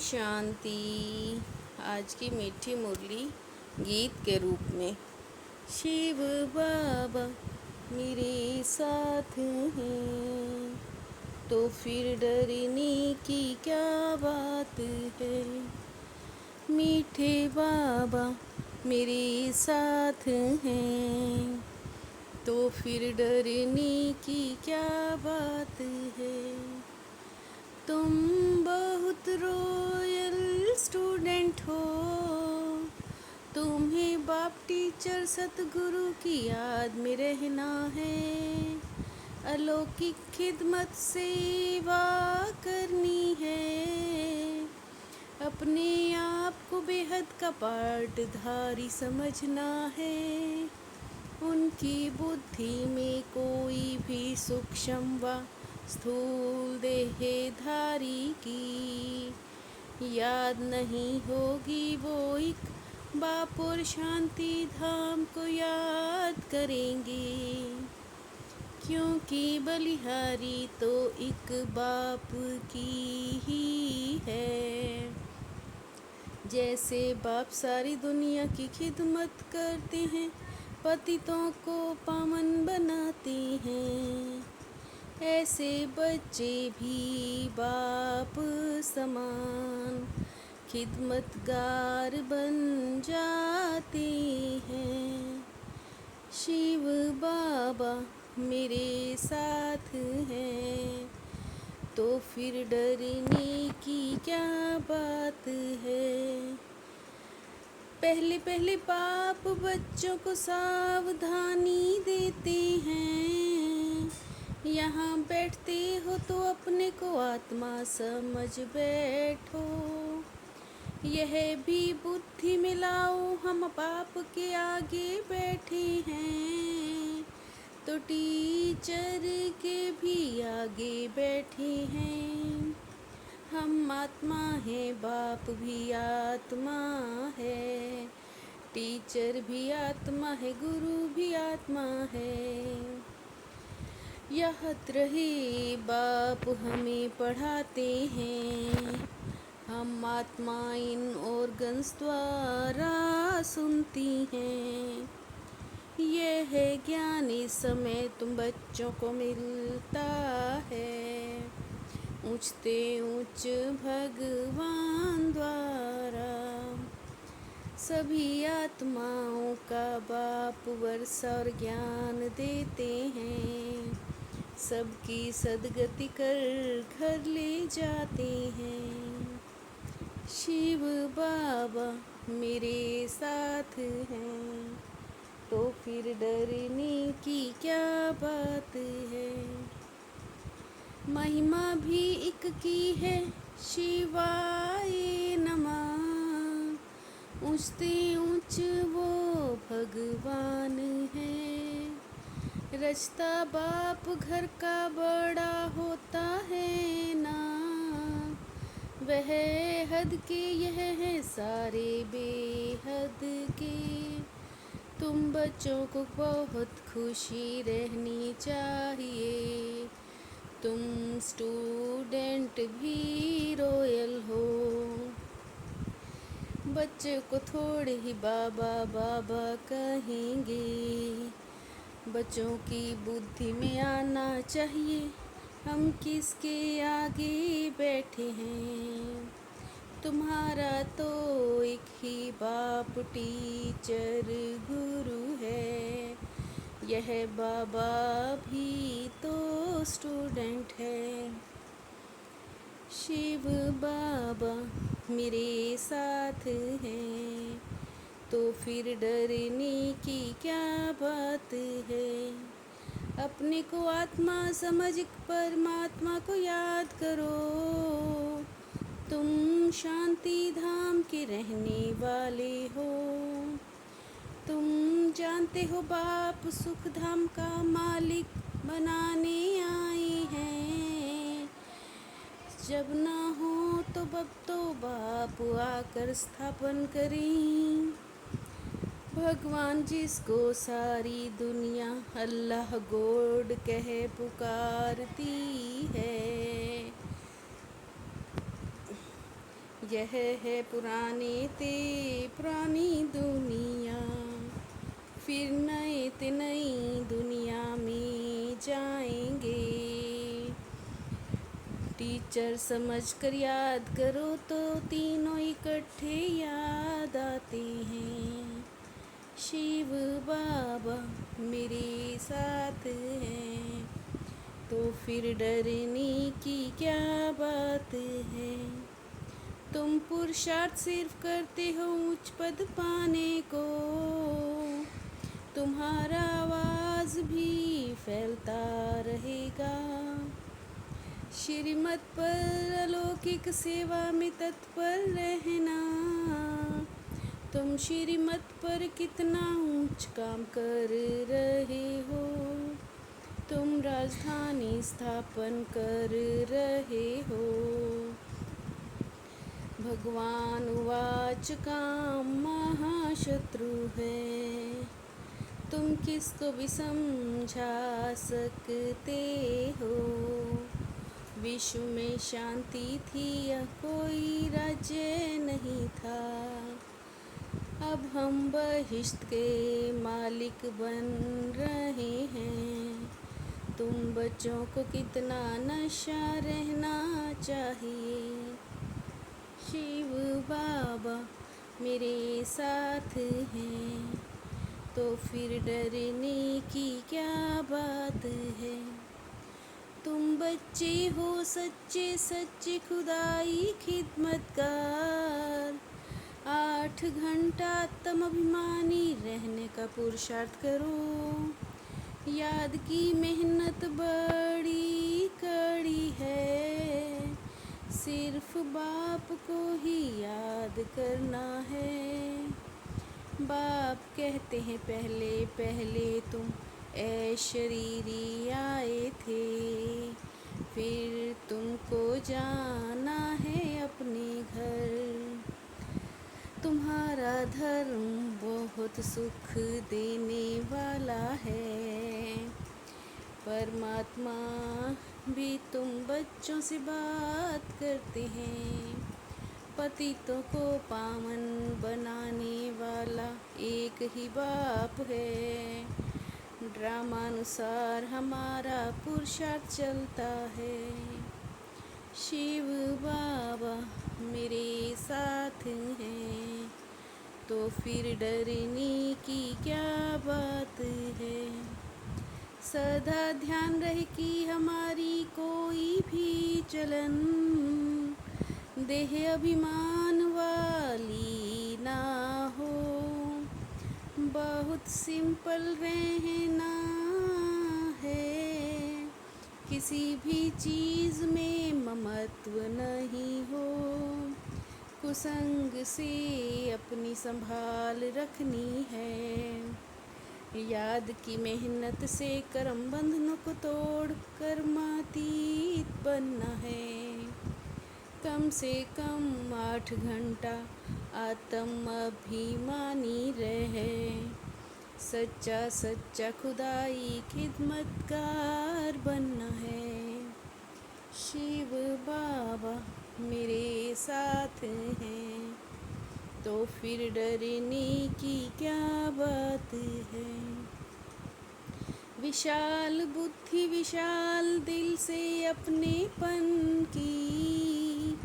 शांति। आज की मीठी मुरली गीत के रूप में। शिव बाबा मेरे साथ हैं तो फिर डरने की क्या बात है। मीठे बाबा मेरे साथ हैं तो फिर डरने की क्या बात है। तुम बहुत रॉयल स्टूडेंट हो, तुम्हें बाप टीचर सतगुरु की याद में रहना है। अलौकिक खिदमत सेवा करनी है, अपने आप को बेहद का पाठधारी समझना है। उनकी बुद्धि में कोई भी सूक्ष्म व स्थूल देहधारी की याद नहीं होगी। वो एक बाप और शांति धाम को याद करेंगे, क्योंकि बलिहारी तो एक बाप की ही है। जैसे बाप सारी दुनिया की खिदमत करते हैं, पतितों को पावन बनाते हैं, ऐसे बच्चे भी बाप समान खिदमतगार बन जाते हैं। शिव बाबा मेरे साथ हैं तो फिर डरने की क्या बात है। पहले पहले बाप बच्चों को सावधानी देते हैं। यहाँ बैठते हो तो अपने को आत्मा समझ बैठो। यह भी बुद्धि मिलाओ, हम बाप के आगे बैठे हैं तो टीचर के भी आगे बैठे हैं। हम आत्मा है, बाप भी आत्मा है, टीचर भी आत्मा है, गुरु भी आत्मा है। याद रहे बाप हमें पढ़ाते हैं, हम आत्मा इन ऑर्गन्स द्वारा सुनती हैं। यह ज्ञान इस समय तुम बच्चों को मिलता है, ऊंचते ऊंच भगवान द्वारा। सभी आत्माओं का बाप वर्षा और ज्ञान देते हैं, सबकी सदगति कर घर ले जाते हैं। शिव बाबा मेरे साथ हैं तो फिर डरने की क्या बात है। महिमा भी एक की है, शिवाय नमः। ऊंचते ऊंच वो भगवान है, रचता बाप घर का बड़ा होता है ना। वह हद के यह है सारे बेहद के। तुम बच्चों को बहुत खुशी रहनी चाहिए, तुम स्टूडेंट भी रॉयल हो। बच्चे को थोड़े ही बाबा बाबा कहेंगे, बच्चों की बुद्धि में आना चाहिए हम किसके आगे बैठे हैं। तुम्हारा तो एक ही बाप टीचर गुरु है, यह बाबा भी तो स्टूडेंट है। शिव बाबा मेरे साथ हैं तो फिर डरने की क्या बात है। अपने को आत्मा समझ परमात्मा को याद करो, तुम शांति धाम के रहने वाले हो। तुम जानते हो बाप सुख धाम का मालिक बनाने आए हैं। जब ना हो तो अब तो बाप आकर स्थापन करें। भगवान जिसको सारी दुनिया अल्लाह गॉड कह पुकारती है, यह है पुराने ते पुरानी दुनिया, फिर नए ते नई दुनिया में जाएंगे। टीचर समझ कर याद करो तो तीनों इकट्ठे याद आते हैं। शिव बाबा मेरे साथ हैं, तो फिर डरने की क्या बात है। तुम पुरुषार्थ सिर्फ करते हो उच्च पद पाने को, तुम्हारा आवाज भी फैलता रहेगा। श्रीमत पर अलौकिक सेवा में तत्पर रहना। तुम श्रीमत पर कितना ऊंच काम कर रहे हो, तुम राजधानी स्थापन कर रहे हो। भगवान उवाच काम महाशत्रु है, तुम किसको भी समझा सकते हो। विश्व में शांति थी या कोई राज्य नहीं था, अब हम बहिश्त के मालिक बन रहे हैं। तुम बच्चों को कितना नशा रहना चाहिए। शिव बाबा मेरे साथ हैं, तो फिर डरने की क्या बात है। तुम बच्चे हो सच्चे सच्चे खुदाई खिदमतगार, 8 घंटा तुम अभिमानी रहने का पुरुषार्थ करो। याद की मेहनत बड़ी कड़ी है, सिर्फ बाप को ही याद करना है। बाप कहते हैं पहले पहले तुम ऐ शरीरी आए थे, फिर तुमको जाना है अपने घर। तुम्हारा धर्म बहुत सुख देने वाला है। परमात्मा भी तुम बच्चों से बात करते हैं। पतितों को पावन बनाने वाला एक ही बाप है। ड्रामानुसार हमारा पुरुषार्थ चलता है। शिव बाबा मेरे साथ हैं, तो फिर डरने की क्या बात है। सदा ध्यान रहे कि हमारी कोई भी चलन देह अभिमान वाली ना हो। बहुत सिंपल रहना है, किसी भी चीज़ में ममत्व नहीं हो। कुसंग से अपनी संभाल रखनी है। याद की मेहनत से कर्म बंधनों को तोड़ कर्मातीत बनना है। कम से कम 8 घंटा आत्म अभिमानी रहे। सच्चा सच्चा खुदाई खिदमतगार बनना है। शिव बाबा मेरे साथ हैं, तो फिर डरने की क्या बात है। विशाल बुद्धि विशाल दिल से अपनेपन की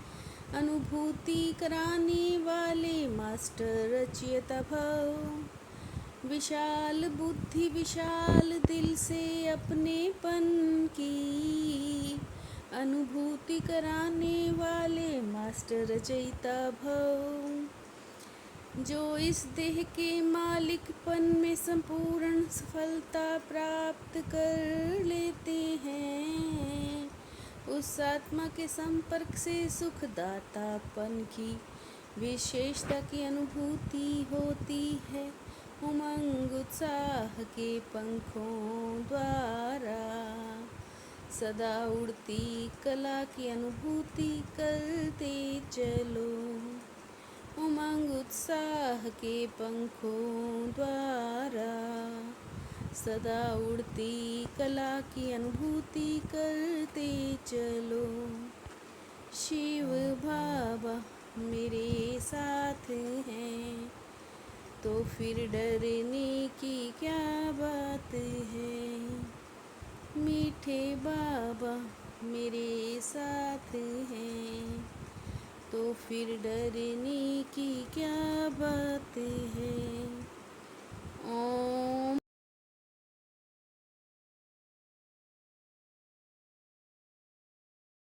अनुभूति कराने वाले मास्टर रचयिता भव। विशाल बुद्धि विशाल दिल से अपनेपन की अनुभूति कराने वाले मास्टर रचयिता भव। जो इस देह के मालिकपन में संपूर्ण सफलता प्राप्त कर लेते हैं, उस आत्मा के संपर्क से सुखदातापन की विशेषता की अनुभूति होती है। उमंग उत्साह के पंखों द्वारा सदा उड़ती कला की अनुभूति करते चलो। उमंग उत्साह के पंखों द्वारा सदा उड़ती कला की अनुभूति करते चलो। शिव बाबा तो फिर डरने की क्या बात है। मीठे बाबा मेरे साथ हैं, तो फिर डरने की क्या बात है।